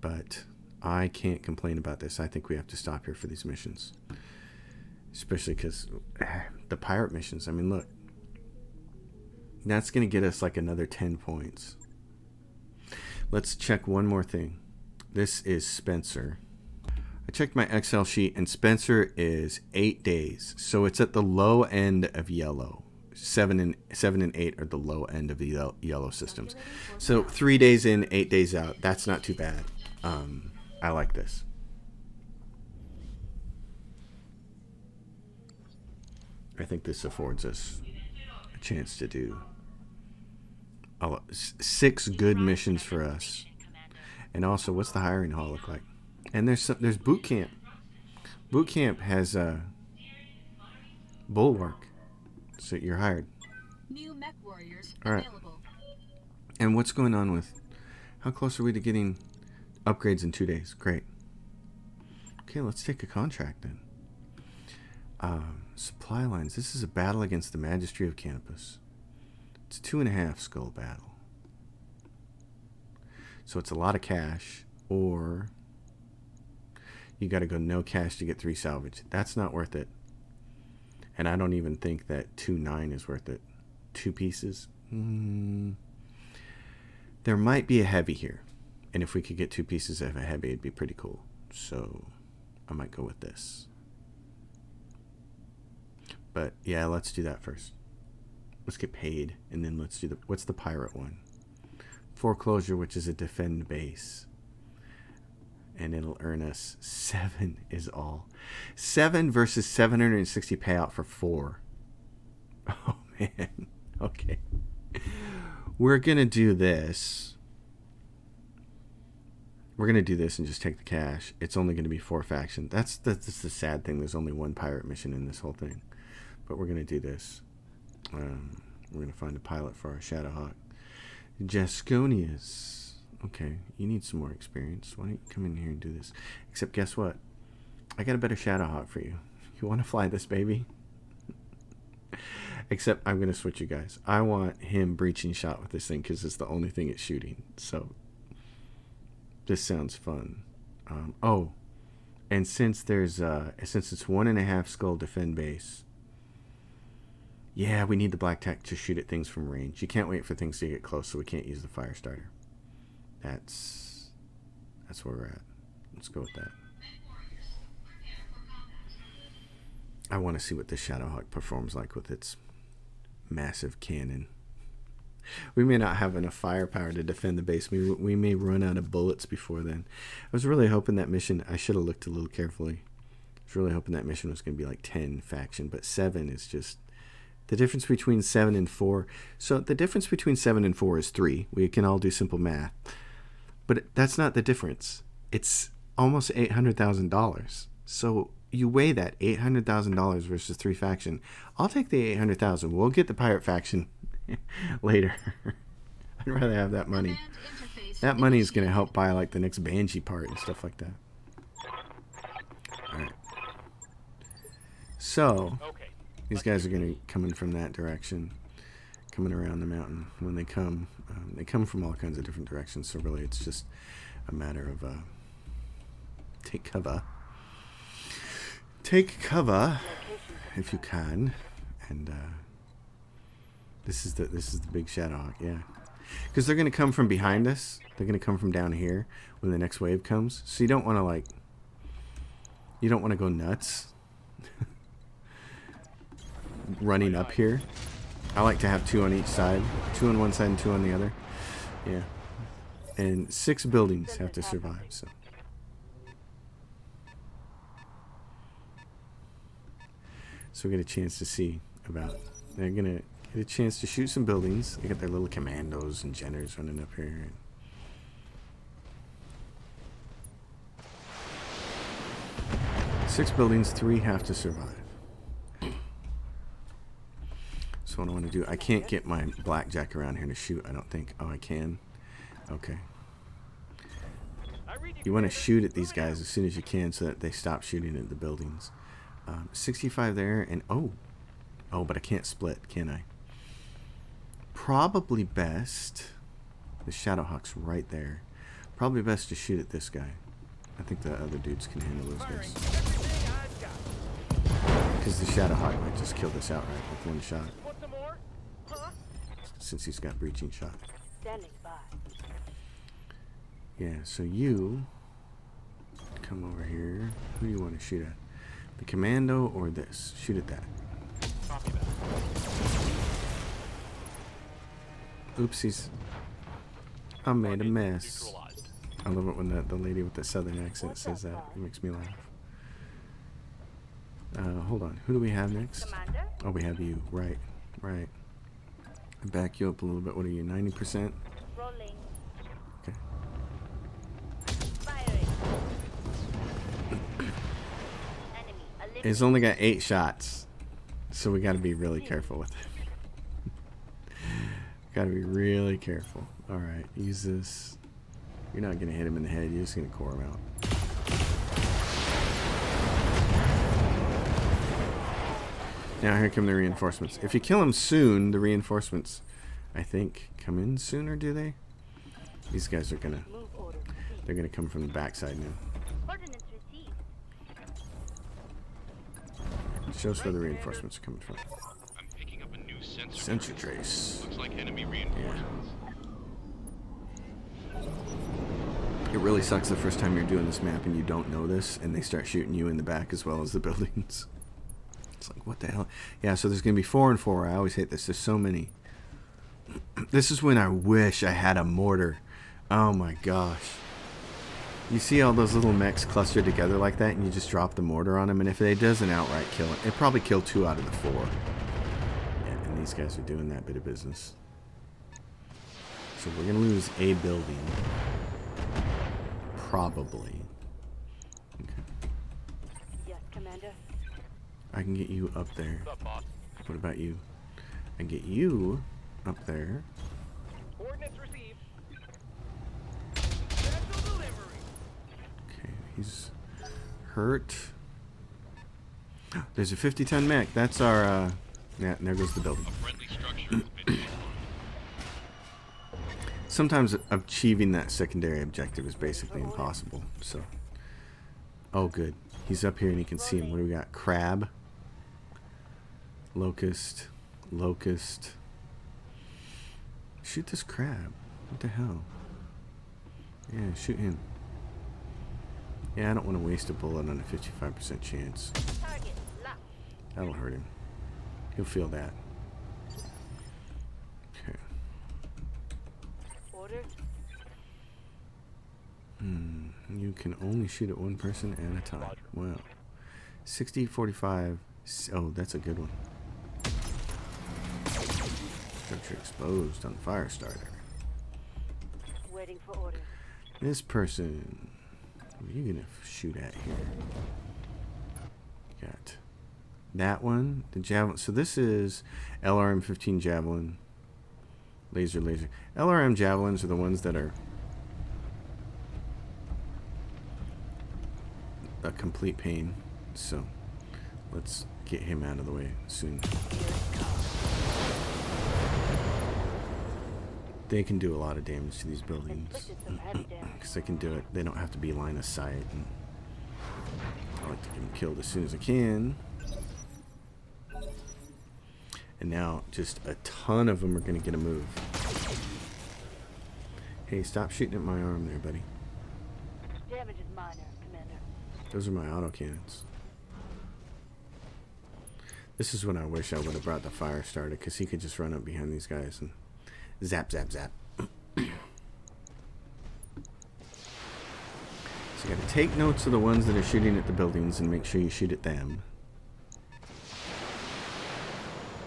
But I can't complain about this. I think we have to stop here for these missions. Especially because the pirate missions, I mean, look. That's going to get us like another 10 points. Let's check one more thing. This is Spencer. I checked my Excel sheet, and Spencer is 8 days. So it's at the low end of yellow. 7 and 8 are the low end of the yellow systems. So 3 days in, 8 days out. That's not too bad. I like this. I think this affords us a chance to do 6 good missions for us. And also, what's the hiring hall look like? And there's boot camp. Boot camp has bulwark, so you're hired. New mech warriors All right. available. And what's going on with? How close are we to getting upgrades in 2 days? Great. Okay, let's take a contract then. Supply lines. This is a battle against the Magistry of Canopus. It's a 2.5 skull battle. So it's a lot of cash, or you got to go no cash to get 3 salvage. That's not worth it. And I don't even think that 2.9 is worth it. 2 pieces. There might be a heavy here. And if we could get 2 pieces of a heavy, it'd be pretty cool. So I might go with this. But yeah, let's do that first. Let's get paid, and then let's do what's the pirate one? Foreclosure, which is a defend base. And it'll earn us 7 is all. 7 versus 760 payout for 4. Oh, man. Okay. We're going to do this. We're going to do this and just take the cash. It's only going to be 4 faction. That's the sad thing. There's only 1 pirate mission in this whole thing. But we're going to do this. We're going to find a pilot for our Shadowhawk. Jasconius. Okay, you need some more experience. Why don't you come in here and do this? Except guess what? I got a better Shadowhawk for you. You want to fly this baby? Except I'm going to switch you guys. I want him breaching shot with this thing because it's the only thing it's shooting. So this sounds fun. Oh, and since there's since it's 1.5 skull defend base. Yeah, we need the Battletech to shoot at things from range. You can't wait for things to get close, so we can't use the fire starter. That's where we're at. Let's go with that. I want to see what the Shadowhawk performs like with its massive cannon. We may not have enough firepower to defend the base. We may run out of bullets before then. I was really hoping that mission, I should have looked a little carefully. I was really hoping that mission was going to be like 10 faction, but 7 is just... The difference between 7 and 4... So the difference between 7 and 4 is 3. We can all do simple math. But that's not the difference. It's almost $800,000. So you weigh that $800,000 versus 3 faction. I'll take the $800,000. We'll get the pirate faction later. I'd rather have that money. That money is going to help buy like the next Banshee part and stuff like that. All right. So these guys are going to come in from that direction, coming around the mountain. When they come from all kinds of different directions. So really, it's just a matter of take cover if you can, and this is the big Shadowhawk, yeah, because they're going to come from behind us. They're going to come from down here when the next wave comes. So you don't want to go nuts running up here. I like to have 2 on each side, 2 on one side and 2 on the other. Yeah, and 6 buildings have to survive. So we get a chance to see about. They're gonna get a chance to shoot some buildings. They got their little commandos and generals running up here. 6 buildings, 3 have to survive. So what I want to do, I can't get my blackjack around here to shoot, I don't think. Oh, I can? Okay. You want to shoot at these guys as soon as you can so that they stop shooting at the buildings. 65 there, and oh, but I can't split, can I? Probably best, the Shadowhawk's right there. Probably best to shoot at this guy. I think the other dudes can handle those guys. Because the Shadowhawk might just kill this outright with 1 shot. Since he's got breaching shot. Standing by. Yeah, so you come over here. Who do you want to shoot at? The commando or this? Shoot at that. Oopsies. I made a mess. I love it when the lady with the southern accent says that. It makes me laugh. Hold on. Who do we have next? Commander? Oh, we have you. Right. Back you up a little bit. What are you, 90%? Rolling. Okay. Firing. It's only got 8 shots. So we got to be really careful with it. Got to be really careful. Alright, use this. You're not going to hit him in the head. You're just going to core him out. Now here come the reinforcements. If you kill him soon, the reinforcements, I think, come in sooner, do they? These guys are gonna... They're gonna come from the backside now. Ordnance received. Show us where the reinforcements are coming from. I'm picking up a new sensor. Sensor trace. Looks like enemy reinforcements. It really sucks the first time you're doing this map and you don't know this, and they start shooting you in the back as well as the buildings. It's like, what the hell? Yeah, so there's going to be 4 and 4. I always hate this. There's so many. This is when I wish I had a mortar. Oh my gosh. You see all those little mechs clustered together like that, and you just drop the mortar on them, and if it doesn't outright kill it, it probably kill 2 out of the 4. Yeah, and these guys are doing that bit of business. So we're gonna lose a building. Probably. Okay. Yes, Commander. I can get you up there. What's up, boss? What about you? I can get you up there. Coordinates received. Special delivery. Okay, he's hurt. There's a 50-ton mech. That's our, yeah, and there goes the building. A friendly structure has been destroyed. Sometimes achieving that secondary objective is basically impossible, so. Oh, good. He's up here and you can see him. What do we got? Crab. Locust. Locust. Shoot this crab. What the hell? Yeah, shoot him. Yeah, I don't want to waste a bullet on a 55% chance. Target locked. That'll hurt him. He'll feel that. Okay. Order. You can only shoot at one person at a time. Wow. 60, 45. Oh, that's a good one. Structure exposed on fire starter. Waiting for order. This person. What are you gonna shoot at here? Got that one. The javelin. So this is LRM 15 javelin. Laser. LRM javelins are the ones that are a complete pain. So let's get him out of the way soon. They can do a lot of damage to these buildings Inflicted some heavy damage. because they can do it. They don't have to be line of sight. And I like to get them killed as soon as I can. And now just a ton of them are going to get a move. Hey, stop shooting at my arm there, buddy. Damage is minor, Commander. Those are my autocannons. This is when I wish I would have brought the fire starter, because he could just run up behind these guys and zap, zap, zap. So you gotta take notes of the ones that are shooting at the buildings and make sure you shoot at them.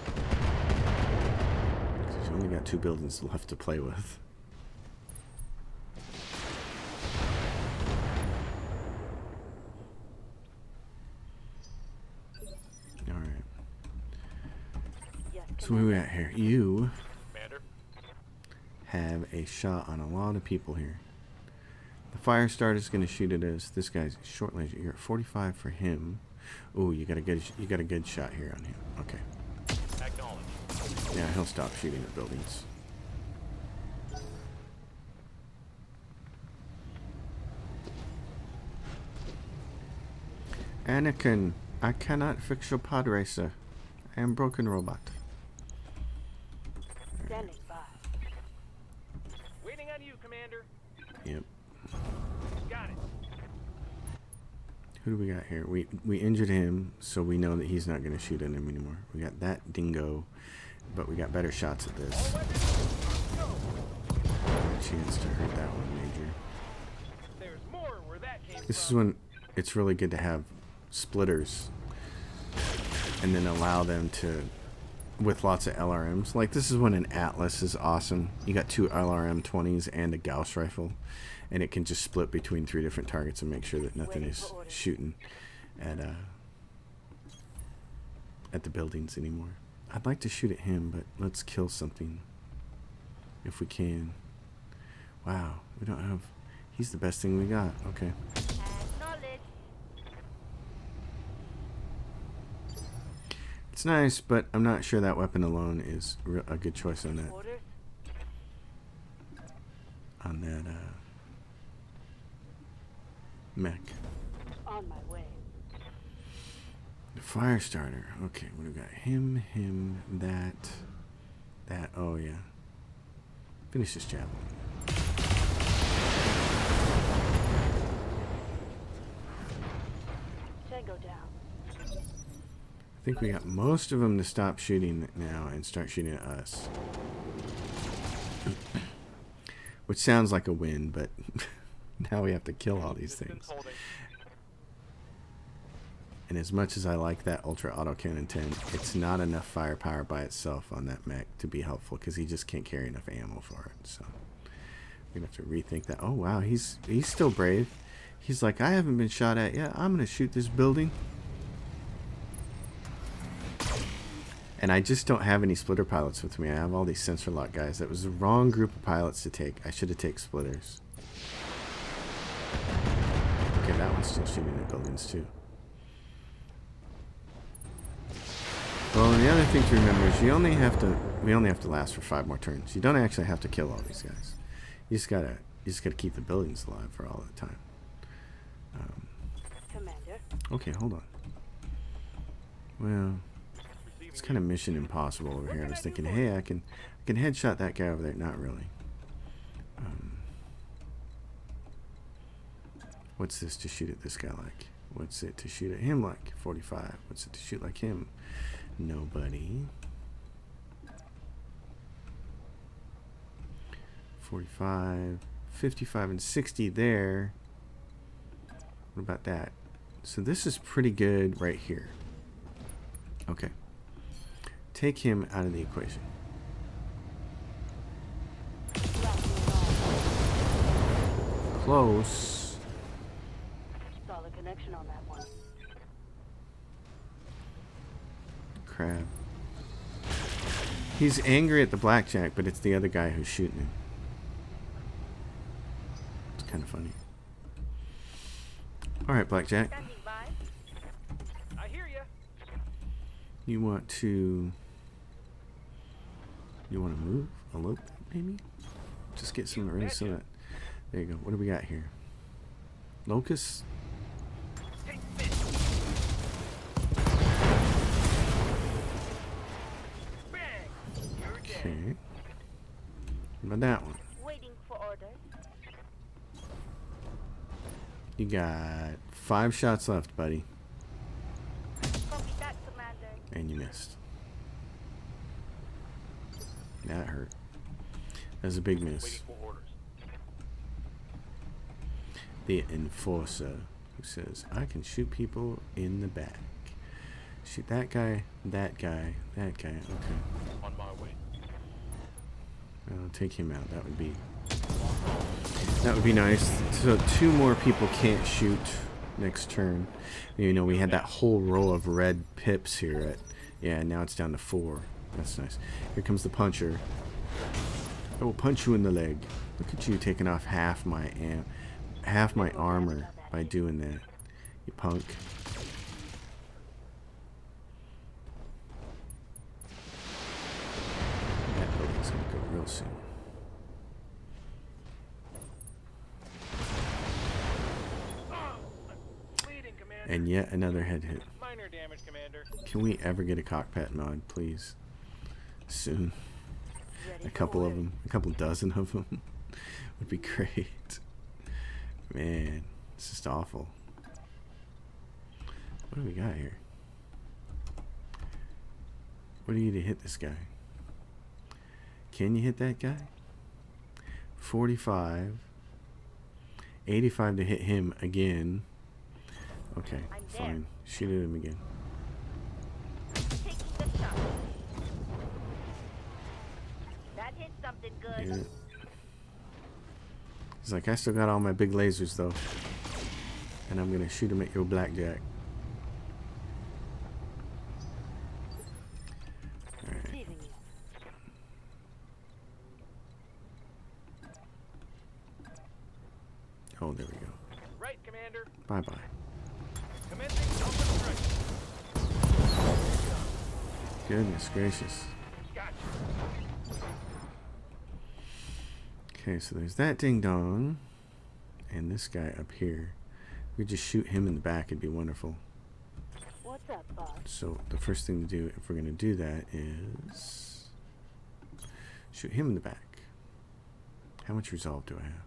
Because you only got 2 buildings left to play with. Alright. Yes, So where we at here? You Commander. have a shot on a lot of people here. The fire starter is going to shoot at us. This guy's short laser. You're at 45 for him. Ooh, you got a good shot here on him. Okay. Acknowledged. Yeah, he'll stop shooting at buildings. Anakin, I cannot fix your pod racer. I am broken robot. Standing by. Waiting on you, Commander. Yep. Got it. Who do we got here? We injured him, so we know that he's not going to shoot at him anymore. We got that dingo, but we got better shots at this. Chance to hurt that one major. There's more where that came This is from. when it's really good to have splitters and then allow them to, with lots of LRMs. Like this is when an Atlas is awesome. You got 2 LRM 20s and a Gauss rifle, and it can just split between 3 different targets and make sure that nothing is shooting at the buildings anymore. I'd like to shoot at him, but let's kill something if we can. Wow, we don't have. He's the best thing we got. Okay. Acknowledged. It's nice, but I'm not sure that weapon alone is a good choice on that. Orders. Mech. On my way. The fire starter. Okay, what do we got? Him, that. Oh yeah. Finish this javelin. Tango down. I think we got most of them to stop shooting now and start shooting at us. Which sounds like a win, but now we have to kill all these things. And as much as I like that Ultra Autocannon 10, it's not enough firepower by itself on that mech to be helpful because he just can't carry enough ammo for it. So we're going to have to rethink that. Oh, wow, he's still brave. He's like, I haven't been shot at yet. I'm going to shoot this building. And I just don't have any splitter pilots with me. I have all these sensor lock guys. That was the wrong group of pilots to take. I should have taken splitters. Okay, that one's still shooting at buildings too. Well, and the other thing to remember is we only have to last for 5 more turns. You don't actually have to kill all these guys. You just gotta keep the buildings alive for all the time. Commander. Okay, hold on. Well, it's kind of mission impossible over here. I was thinking, hey, I can headshot that guy over there. Not really. What's this to shoot at this guy like? What's it to shoot at him like? 45. What's it to shoot like him? Nobody. 45, 55, and 60 there. What about that? So this is pretty good right here. Okay. Take him out of the equation. Close. Solid connection on that one. Crap. He's angry at the blackjack, but it's the other guy who's shooting him. It's kind of funny. Alright, blackjack. Standing by. I hear ya. You want to move a little bit, maybe? Just get some rid of some of that. There you go. What do we got here? Locust? Take this. Bang. You're dead. Okay. What about that one? Waiting for orders. You got 5 shots left, buddy. Copy that, Commander. And you missed. That hurt. That was a big miss. Waiting for orders. The enforcer who says, I can shoot people in the back. Shoot that guy, that guy, that guy. Okay. On my way. I'll take him out. That would be nice. So 2 more people can't shoot next turn. You know, we had that whole row of red pips here. Yeah, now it's down to 4. That's nice. Here comes the puncher. I will punch you in the leg. Look at you taking off half my armor by doing that. You punk. That building's gonna go real soon. Bleeding, Commander. And yet another head hit. Minor damage, Commander. Can we ever get a cockpit mod, please? Soon. Ready A couple for of them, a couple dozen of them would be great. Man, it's just awful. What do we got here? What do you to hit this guy? Can you hit that guy? 45. 85 to hit him again. Okay, I'm there. fine. Shoot at him again. Taking the shot. That hit something good. Yeah. He's like, I still got all my big lasers though. And I'm gonna shoot him at your blackjack. Alright. Receiving you. Oh, there we go. Right, Commander. Bye bye. Commencing Alpha strike. Goodness gracious. Gotcha. Okay, so there's that ding dong. And this guy up here. We just shoot him in the back, it'd be wonderful. What's up, boss? So the first thing to do, if we're gonna do that, is shoot him in the back. How much resolve do I have?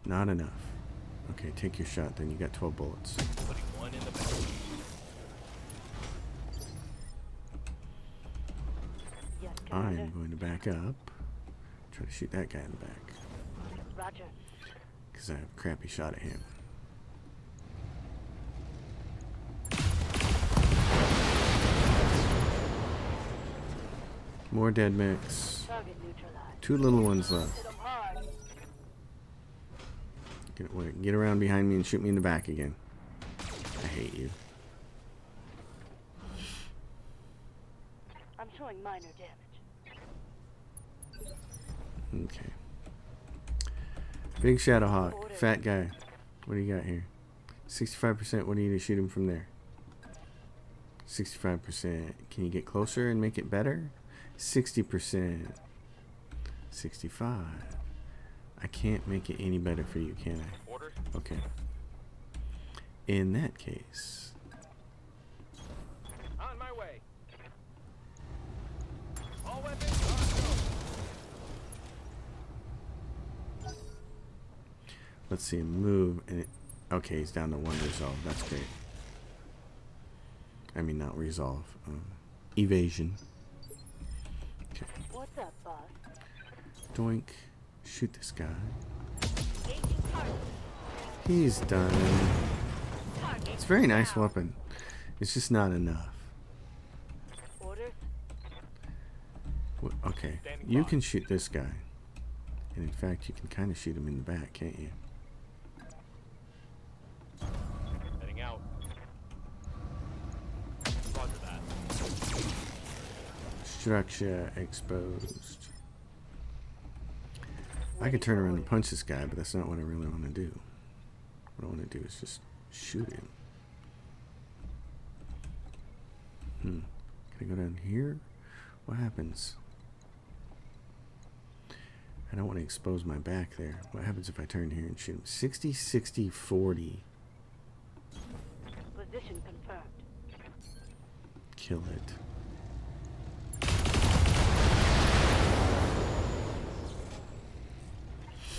Not enough. Okay, take your shot then. You got 12 bullets. Putting one in the back. I am going to back up. Try to shoot that guy in the back. Roger. Because I have a crappy shot at him. More dead mechs. Target neutralized. 2 little ones left. Hit 'em hard. Get around behind me and shoot me in the back again. I hate you. I'm showing minor damage. Okay. Big Shadowhawk. Fat guy. What do you got here? 65%. What do you need to shoot him from there? 65%. Can you get closer and make it better? 60%. 65. I can't make it any better for you, can I? Orders. Okay. In that case, On my way. All weapons on go. let's see him move. And okay, he's down to 1 resolve. That's great. I mean, not resolve. Evasion. Okay. What's up, boss? Doink. Shoot this guy. Engaging target. He's done. Target. It's a very nice down. weapon. It's just not enough. Orders. Okay, Standing you by. can shoot this guy. And in fact, you can kind of shoot him in the back, can't you? Heading out. Roger that. Structure exposed. I could turn around and punch this guy, but that's not what I really want to do. What I want to do is just shoot him. Can I go down here? What happens? I don't want to expose my back there. What happens if I turn here and shoot him? 60, 60, 40. Position confirmed. Kill it.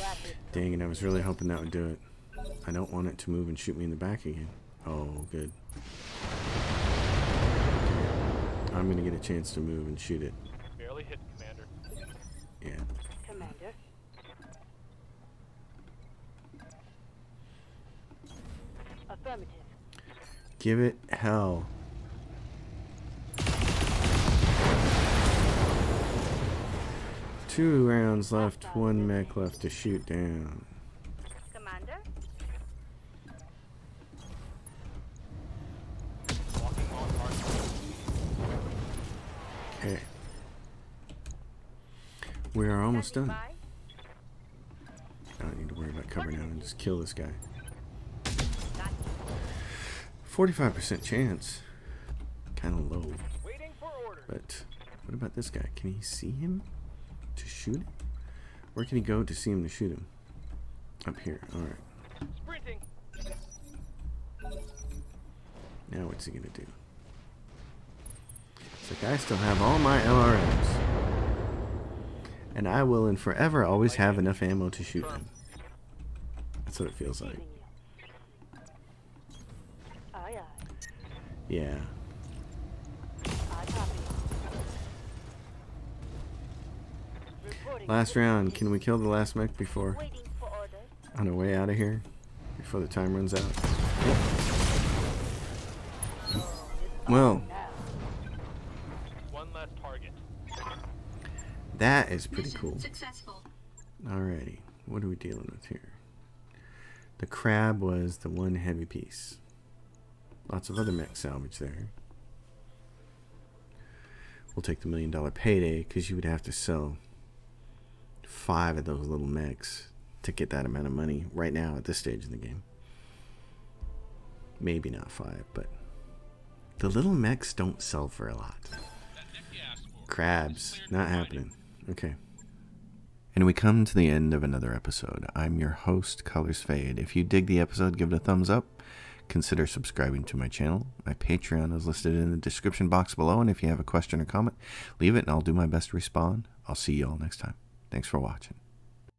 Rapid. Dang it, I was really hoping that would do it. I don't want it to move and shoot me in the back again. Oh, good. I'm going to get a chance to move and shoot it. Barely hit, Commander. Yeah. Commander. Affirmative. Give it hell. Two rounds left, 1 mech left to shoot down. Commander. Walking on target. Okay. We are almost Standing done. by. I don't need to worry about cover now and just kill this guy. Got you. 45% chance. Kind of low. Waiting for orders. But what about this guy? Can he see him to shoot him? Where can he go to see him to shoot him? Up here. Alright. Sprinting. Now what's he going to do? It's like I still have all my LRMs. And I will and forever always have enough ammo to shoot him. That's what it feels like. Receiving you. Aye, aye. Yeah. Aye, copy. Reporting. Last round. Can we kill the last mech before Waiting for orders. on our way out of here? Before the time runs out? Well, Now. One less target. that is pretty Mission cool. successful. Alrighty. What are we dealing with here? The crab was the 1 heavy piece. Lots of other mech salvage there. We'll take the $1 million payday because you would have to sell 5 of those little mechs to get that amount of money right now at this stage in the game. Maybe not 5, but the little mechs don't sell for a lot. That Nick you asked for. Crabs, Cleared not for happening. Okay. And we come to the end of another episode. I'm your host, Colors Fade. If you dig the episode, give it a thumbs up. Consider subscribing to my channel. My Patreon is listed in the description box below, and if you have a question or comment, leave it and I'll do my best to respond. I'll see you all next time. Thanks for watching.